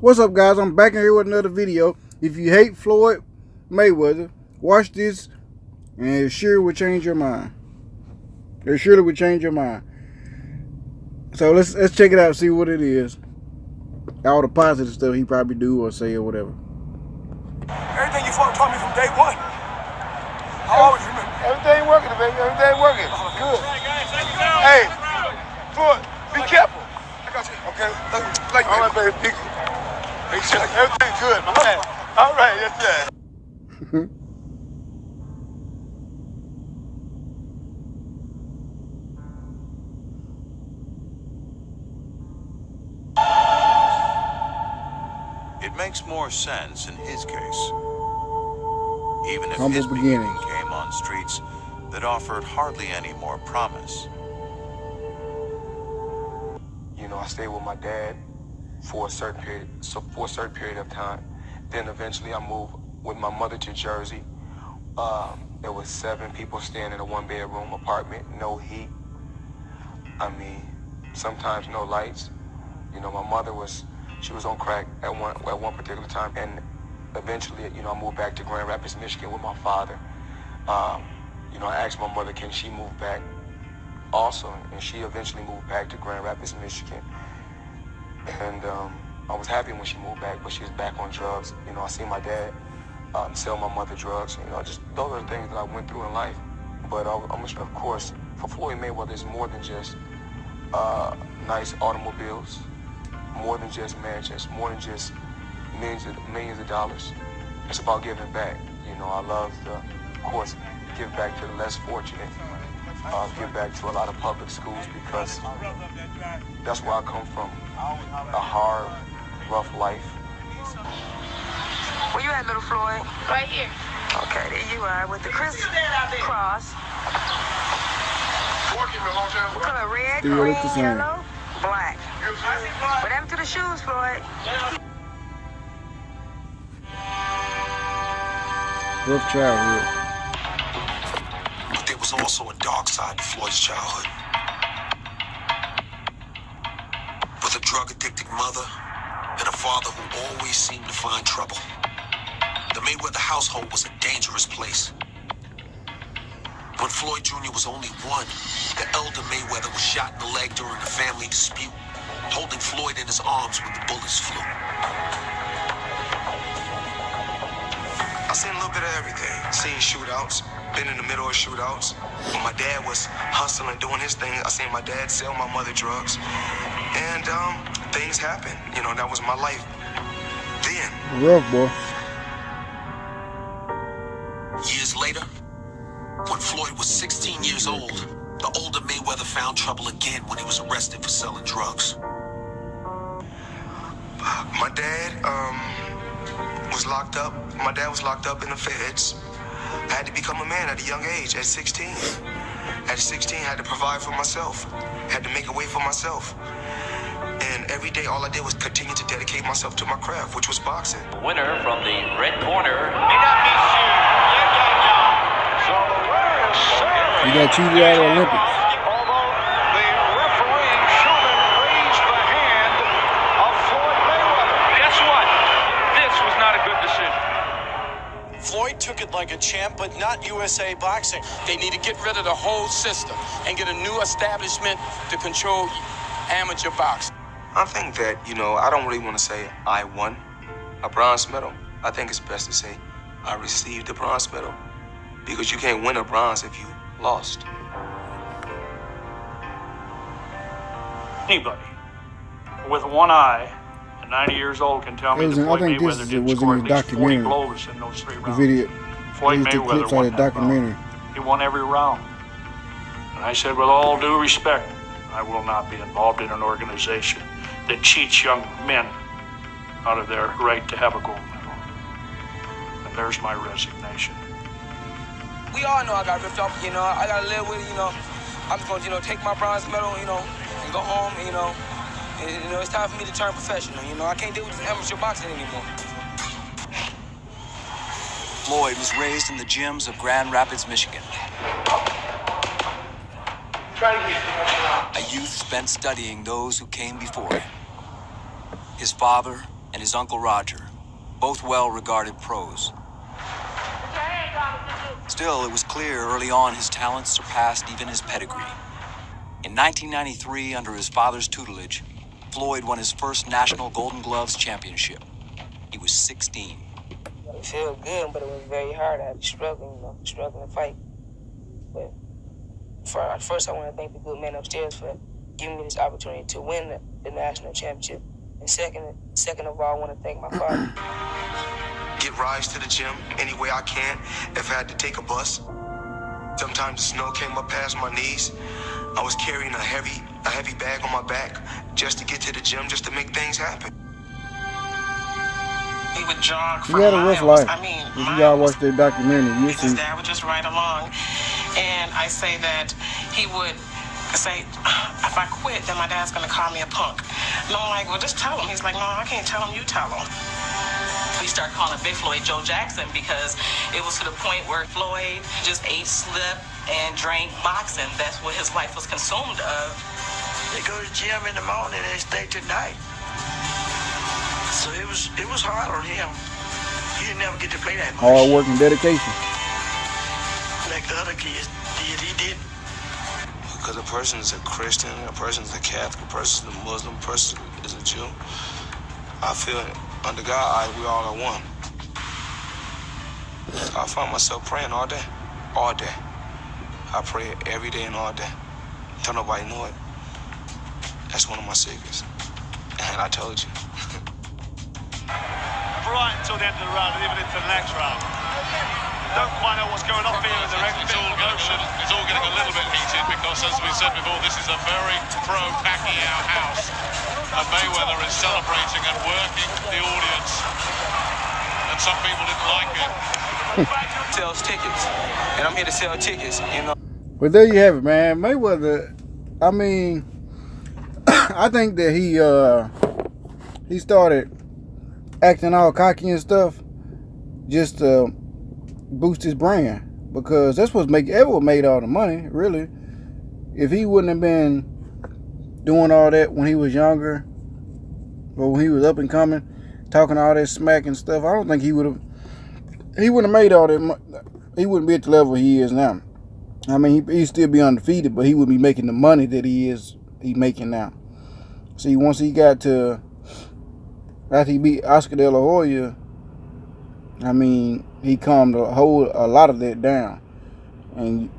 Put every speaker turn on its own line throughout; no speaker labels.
What's up, guys? I'm back in here with another video. If you hate Floyd Mayweather, watch this and it sure will change your mind. It surely will change your mind. So let's check it out, see what it is. All the positive stuff he probably do or say or whatever.
Everything you taught me from day one. I always remember.
Everything working, baby. Everything working. Good. Hey, Floyd, be careful.
I got you.
Okay.
Like
all right, baby. Everything good, man. All right, yes, sir.
It makes more sense in his case. Even if
Humble
his beginning
beginnings
came on streets that offered hardly any more promise.
You know, I stayed with my dad for a certain period of time. Then eventually I moved with my mother to Jersey. There was 7 people staying in a 1-bedroom apartment, no heat. I mean, sometimes no lights. You know, my mother was on crack at one particular time, and eventually, you know, I moved back to Grand Rapids, Michigan with my father. You know, I asked my mother, can she move back also? And she eventually moved back to Grand Rapids, Michigan. And I was happy when she moved back, but she was back on drugs. You know, I seen my dad sell my mother drugs. You know, just those are the things that I went through in life. But of course, for Floyd Mayweather, it's more than just nice automobiles, more than just mansions, more than just millions of dollars. It's about giving back. You know, I love to, of course, give back to the less fortunate. Give back to a lot of public schools because that's where I come from. A hard, rough life.
Where you at, little Floyd?
Right here.
Okay, there you are with the crisscross. What color? Red,
Yeah,
green,
look the same.
yellow, black. What happened to the shoes, Floyd?
Rough childhood.
But there was also a dark side to Floyd's childhood. With a drug-addicted mother and a father who always seemed to find trouble. The Mayweather household was a dangerous place. When Floyd Jr. was only 1, the elder Mayweather was shot in the leg during a family dispute, holding Floyd in his arms when the bullets flew. I seen a little bit of everything. Seen shootouts, been in the middle of shootouts. When my dad was hustling, doing his thing, I seen my dad sell my mother drugs. And things happen. You know, that was my life then.
Rough, boy.
Years later, when Floyd was 16 years old, the older Mayweather found trouble again when he was arrested for selling drugs. My dad was locked up. My dad was locked up in the feds. I had to become a man at a young age, at 16. At 16, I had to provide for myself. Had to make a way for myself. And every day, all I did was continue to dedicate myself to my craft, which was boxing.
Winner from the red corner.
He got cheated out of the Olympics.
Although the referee Schumann raised the hand of Floyd Mayweather.
Guess what? This was not a good decision.
Floyd took it like a champ, but not USA Boxing. They need to get rid of the whole system and get a new establishment to control amateur boxing.
I think that, you know, I don't really want to say I won a bronze medal. I think it's best to say I received a bronze medal because you can't win a bronze if you lost.
Anybody with one eye at 90 years old can tell me that Floyd Mayweather didn't score at least 40 blows in those 3 rounds.
The video.
Floyd
These two
Mayweather
clips out
won
of the
that
documentary.
round. He won every round. And I said, with all due respect, I will not be involved in an organization that cheats young men out of their right to have a gold medal. And there's my resignation.
We all know I got ripped off, you know. I gotta live with it, you know. I'm just gonna, you know, take my bronze medal, you know, and go home, you know. And, you know, it's time for me to turn professional, you know. I can't deal with this amateur boxing anymore.
Floyd was raised in the gyms of Grand Rapids, Michigan. A youth spent studying those who came before him. His father and and his uncle Roger, both well-regarded pros. Still, it was clear early on his talents surpassed even his pedigree. In 1993, under his father's tutelage, Floyd won his first National Golden Gloves championship. He was 16.
It felt good, but it was very hard. I had to struggle, struggling to fight. But first, I want to thank the good man upstairs for giving me this opportunity to win the national championship. And second of all, I want to thank my father.
Get rides to the gym any way I can. If I had to take a bus, sometimes the snow came up past my knees. I was carrying a heavy bag on my back just to get to the gym, just to make things happen.
He would jog
He
for
had a rough
miles.
life.
I mean,
if you gotta watch that documentary, you'll
his
see.
dad would just ride along, and I say that he would say, if I quit, then my dad's gonna call me a punk. And I'm like, well, just tell him. He's like, no, I can't tell him. You tell him. We started calling Big Floyd Joe Jackson because it was to the point where Floyd just ate, slept, and drank boxing. That's what his life was consumed of.
They go to the gym in the morning and they stay till night. So it was hard on him. He didn't ever get to play that much.
Hard work and dedication.
Like the other kids did, he did.
Because a person is a Christian, a person is a Catholic, a person is a Muslim, a person is a Jew. I feel under God, we all are one. I find myself praying all day. All day. I pray every day and all day. Don't nobody know it. That's one of my secrets. And I told you.
Right until the end of the round, and even into the next round. Don't quite know what's going on here in the ring.
It's all getting a little bit heated because, as we said before, this is a very pro-Pacquiao house. And Mayweather is celebrating and working the audience. And some people didn't like it.
Sells tickets, and I'm here to sell tickets, you know.
But there you have it, man. Mayweather, I mean, I think that he started acting all cocky and stuff just to boost his brand, because that's what's Edward made all the money, really. If he wouldn't have been doing all that when he was younger, or when he was up and coming, talking all that smack and stuff, I don't think he wouldn't have made all that. He wouldn't be at the level he is now. I mean, he'd still be undefeated, but he wouldn't be making the money that he's making now. See, once he got to, after he beat Oscar De La Hoya, I mean, he calmed a lot of that down, and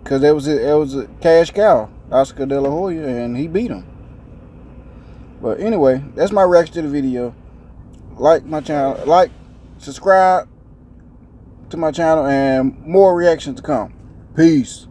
because it was a cash cow, Oscar De La Hoya, and he beat him. But anyway, that's my reaction to the video. Like my channel, subscribe to my channel, and more reactions to come. Peace.